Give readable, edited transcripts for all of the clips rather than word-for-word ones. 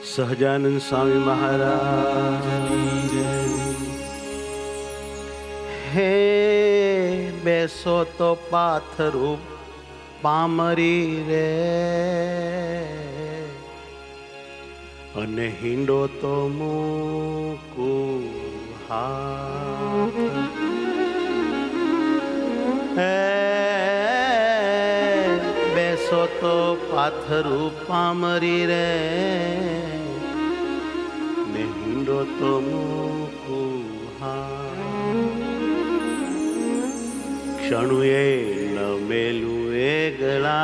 સહજાનંદ સ્વામી મહારાજ હે બેસો તો પાથરું પામરી રે અને હિંડો તો મૂકું હાથ હે બેસો તો પાથરું પામરી રે ને હિંડો તો મૂકું હાથ ક્ષણુએ ન મેલું એ ગળા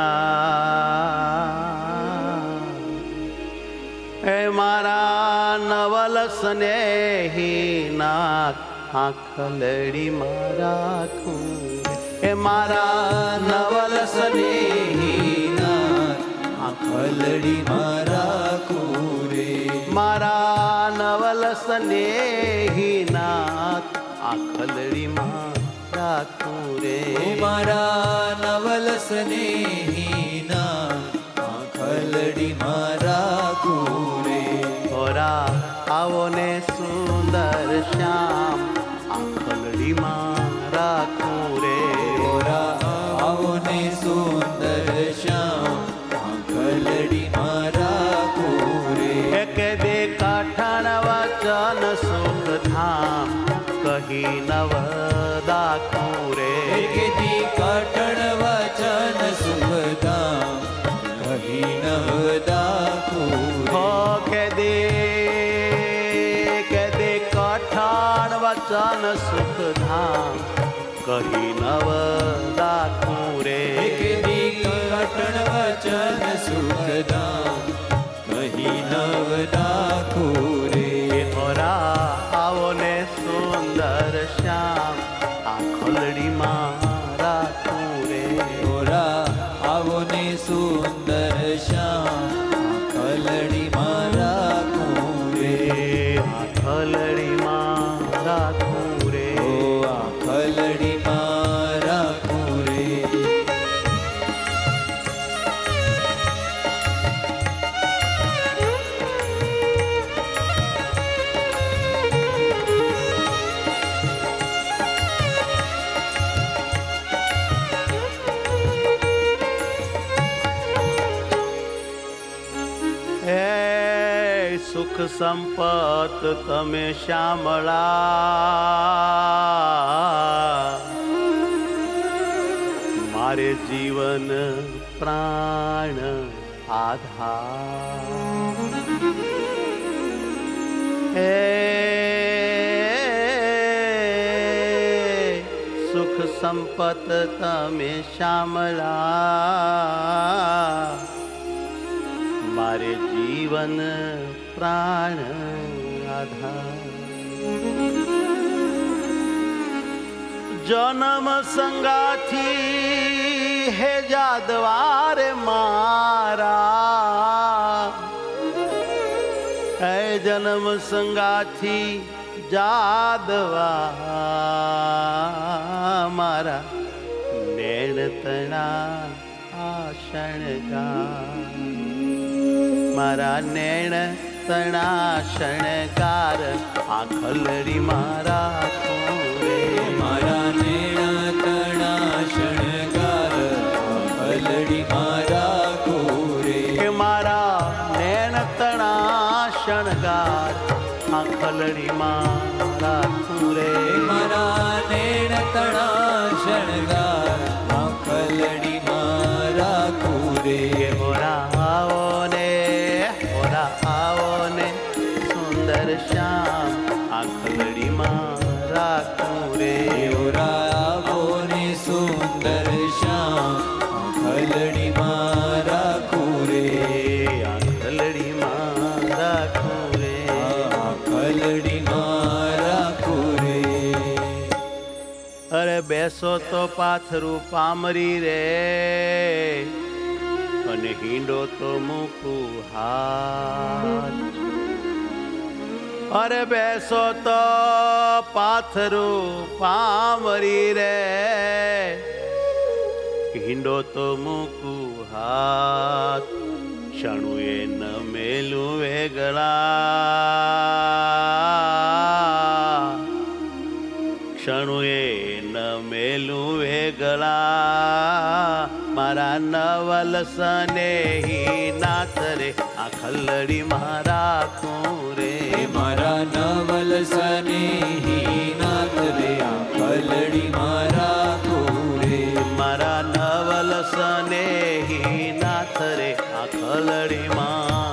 એ મારા નવલ સ્નેહી નાથ આંખલડી મારા એ મારા નવલ સ્નેહી નાથ આંખલડી મારા કુરે મારા નવલ સ્નેહી નાથ આંખલડી મારા કુરે મારા નવલ સ્નેહી નાથ આંખલડી મારા કુરે ઓરા આવો ને સુંદર શ્યામ આંખલડી મારા કુરે ઓરા આવો ને સુંદર શ્યામ આંખલડી મારા કુરે એક દે કાઠણ વચન સુખ ધામ કહી નવદા કુરે દી કટણ વચન સુખધામ કહી નવદા કુરે હો કે દે કાઠણ વચન સુખ ધામ કહી નવદા કુરે દી કટણ વચન સુખધામ કહી નવદા કુરે ઓરા આવો ને સુંદર શ્યામ આંખલડી મારા કુરે ઓરા આવો ને સુંદર શ્યામ આંખલડી મારા કુરે આંખલડી મારા કુરે ઓ આંખલડી મારા કુરે સુખ સંપત તમે શ્યામળા મારે જીવન પ્રાણ આધાર સુખ સંપત તમે શ્યામળા મારે જીવન પ્રાણ આધાર જન્મ સંગાથી હે જાદવારે મારા હે જન્મ સંગાથી જાદવા મારા નેણ તણા આશણગા મારા નેણ તણા શણગાર આંખલડી મારા કુરે મારા નેણ તણા શણગાર આંખલડી મારા કુરે કે મારા નેણ તણા શણગાર આંખલડી મારા કુરે મારા નેણ તણા શણગાર આંખલડી મારા કુરે ઓરા આવો ને સુંદર શ્યામ આંખલડી મારા કુરે ઓરા આવો ને સુંદર શ્યામ આંખલડી મારા કુરે આંખલડી મારા કુરે આંખલડી મારા કુરે અરે બેસો તો પાથરું પામરી રે અને હિંડો તો મૂકું હાથ અરે બેસો તો પાથરું પામરી રે હિંડો તો મૂકું હાથ ક્ષણુએ ન મેલું મેલું વેગળા ક્ષણુએ ન મેલું વેગળા મારા નવલ સ્નેહી નાથ રે આ ખલ્લડી મારા રે મારા નવલ સ્નેહી નાથ રે આ ખલડી મારા રે મારા નવલ સ્નેહી નાથ રે આ ખલડી મારા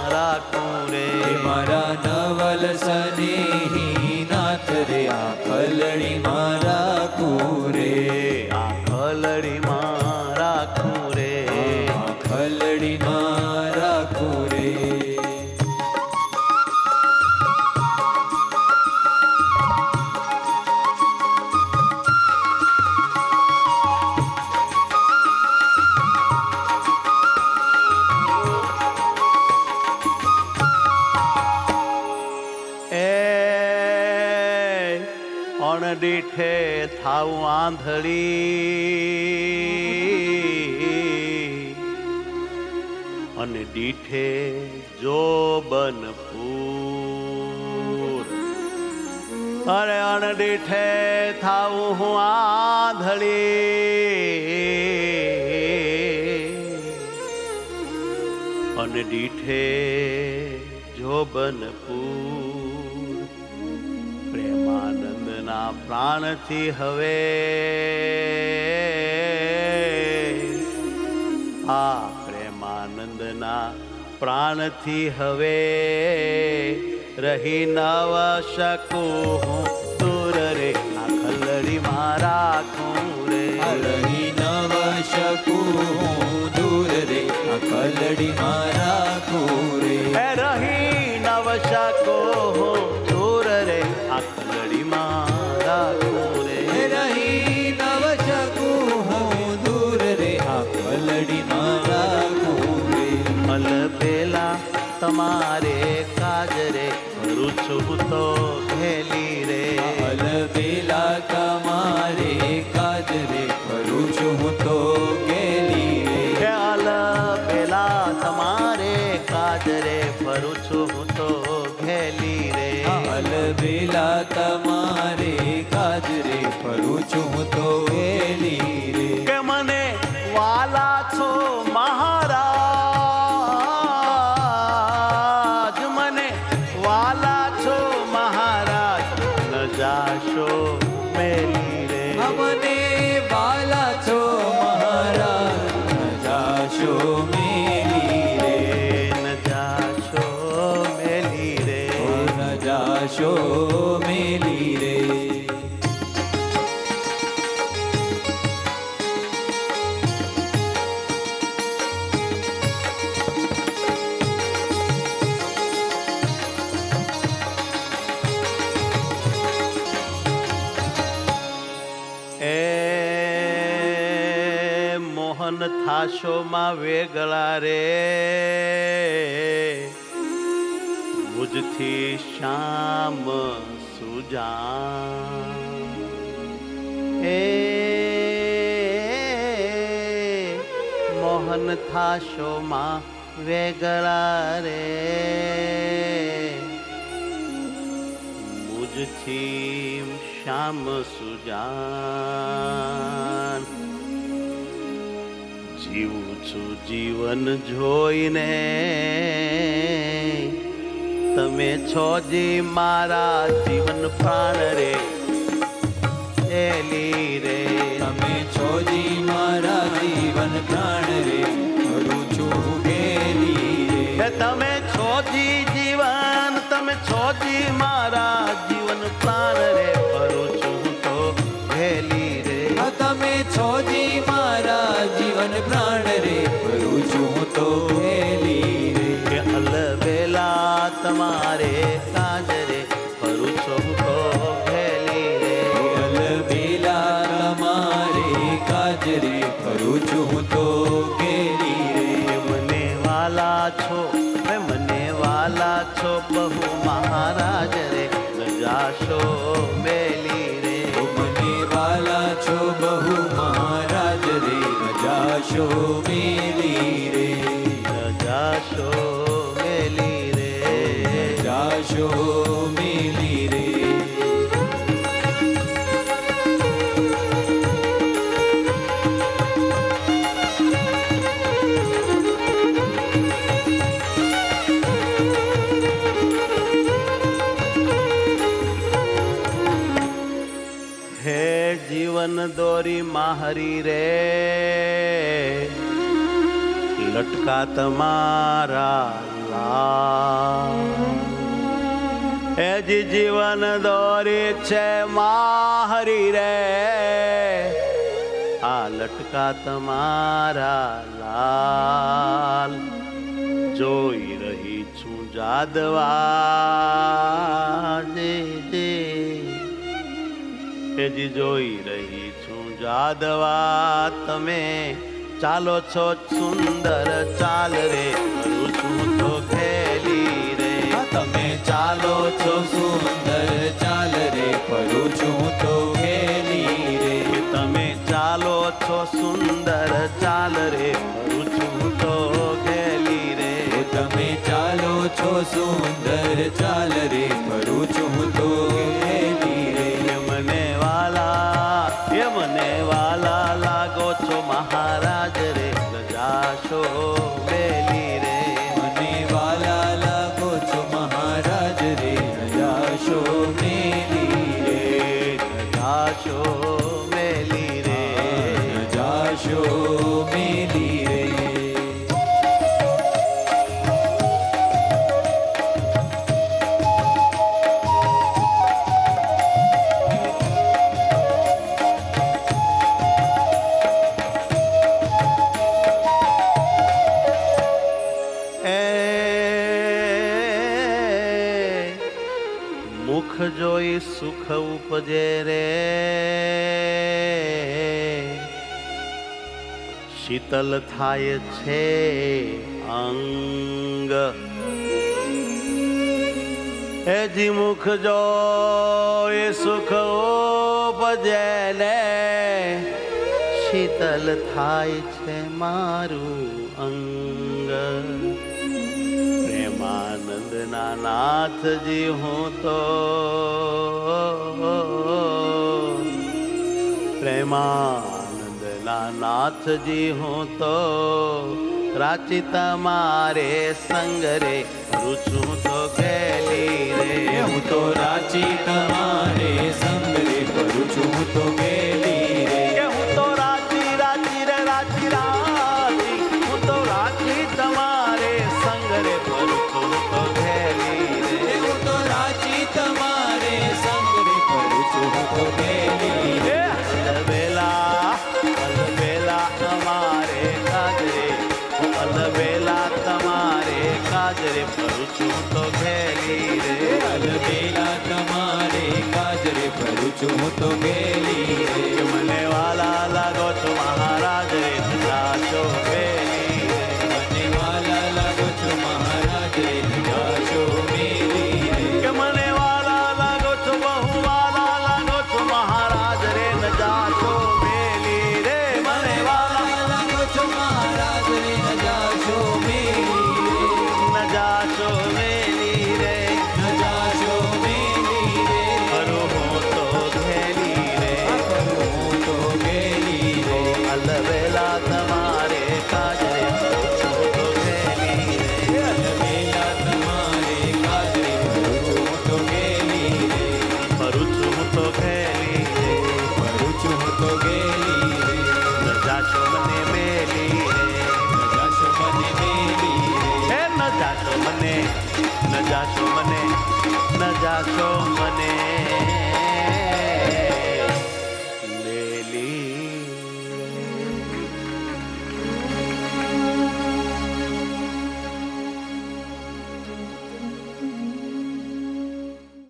રે મારા નવલ સ્નેહી નાથ રે આ ખલડી મારા રે આ ખલડી મારા રે આ ખલડી મારા રે દીઠે થાવું આંધળી અને દીઠે જોબનપુર અરે અણદીઠે થાવું હું આંધળી અને દીઠે જોબનપુર પ્રેમાનંદના પ્રાણથી હવે આ પ્રેમાનંદના પ્રાણથી હવે રહી નવ શકું હું દૂર રે આ ખલડી મારા રે રહી નવ શકું દૂર રે આ ખલડી મારા રે રહી નવ શકું દૂર રે આ ખલડી મારા રે રહી નવ શકું દૂર રે આ ખલડી મારા રે મલ પેલા તમારે કાજ રે કરું છું તો ઘેલી રે અલ બેલા તમારે કાજ રે કરું છું તો ગેલી રે અલ પેલા તમારે કાજ રે ફરું છું તો ઘેલી રે અલ બેલા તમારે કાજ રે ફરું છું તો ગેલી રે કે મને વાલા છો મહારાજ મને વાલા છો મહારાજ ન જાશો મેલી રે અમને વાલા છો મહારાજ ન જાશો મેલી રે ન જાશો મેલી રે ન જાશો મેલી રે મોહન થાશો માં વેગળા રે મુજથી શ્યામ સુજાન મોહન થાશો માં વેગળા રે મુજથી શ્યામ સુજાન જીવું છું જીવન જોઈને તમે છો જી મારા જીવન પ્રાણ રે એલી રે તમે છો જી મારા જીવન પ્રાણ રે કરું છું ગેલી રે તમે છો જી જીવન તમે છો જી મારા જીવન પ્રાણ રે કરું છું તો ઘેલી રે તમે છો જી મારા જીવન પ્રાણ રે કરું છું તો ગેલી રે કે અલબેલા તમારે કાજ રે કરું છું તો ઘેલી રે અલ બેલા તમારે કાજ રે કરું છું તો ગેલી રે મને વાલા છો મને વાલા છો બહુ મહારાજ રે ન જાશો મેલી રે મને વાલા છો બહુ મહારાજ રે ન જાશો મેલી રે ન જાશો મેલી રે જાશો મેલી રે. હે જીવન દોરી માહરી રે લટકા તમારા હે જીવન દોરી છે માહરી રે આ લટકા તમારા લાલ જોઈ રહી છું જાદવા જી જોઈ રહી છું જાદવા તમે ચાલો છો સુંદર ચાલ રે કરું છું તો ખેલી રે તમે ચાલો છો સુંદર ચાલ રે કરું છું તો ખેલી રે. તમે ચાલો છો સુંદર ચાલ રે કરું છું તો ખેલી રે તમે ચાલો છો સુંદર ચાલ રે કરું છું તો ખેલી રે. મને વાલા લાગો છો મહારાજ રે જાશો મેલી રે મને વાલા લાગો છો મહારાજ રે જાશો મેલી રે. જાશો મેલી રે જાશો મેલી રે. મુખ જોઈ સુખ ઉપજે રે શીતલ થાય છે અંગ હે જી મુખ જોઈ સુખ ઉપજે ને શીતલ થાય છે મારું અંગ. પ્રેમાનંદના નાથજી હું તો પ્રેમાનંદના નાથજી હું તો રાચી તમારે સંગ રે કરું છું તો ખેલી રે હું તો રાચી તમારે સંગ રે કરું છું તો ખેલી રે. હું તો રાચી રાચી રે રાચી રાચી હું તો રાચી તમારે સંગ રે કરું છું તો ખેલી રે. હું તો રાચી તમારે સંગ રે કરું છું તો ખેલી રે. અલબેલા અમારે કાજરે અલબેલા તમારે કાજરે કરું છું તો ખેલી રે અલબેલા તમારે કાજરે કરું છું તો ખેલી રે. મને વાલા લાગો છો મહારાજ રે જાશો મેલી રે મને વાલા લાગો છો મહારાજ રે જાશો મેલી રે. કે મને વાલા લાગો છો બહુ વાલા લાગો છો મહારાજ રે ન જાશો મેલી રે મને વાલા લાગો છો મહારાજ રે જાશો મેલી રે. ન જાશો મેલી રે જાશો મેલી રે. કરું હું તો ખેલી રે હું તો ખેલી રે. અલબેલા તમારે કાજરે કરું છું તો ખેલી રે અલબેલા તમારે કાજરે કરું છું તો ખેલી રે. કરું છું તો ખેલી રે કરું છું તો ખેલી રે. ન જાશો મને મેલી રે જાશો મને મેલી રે. હે ન જાશો મને ન જાશો મને ન જાશો મને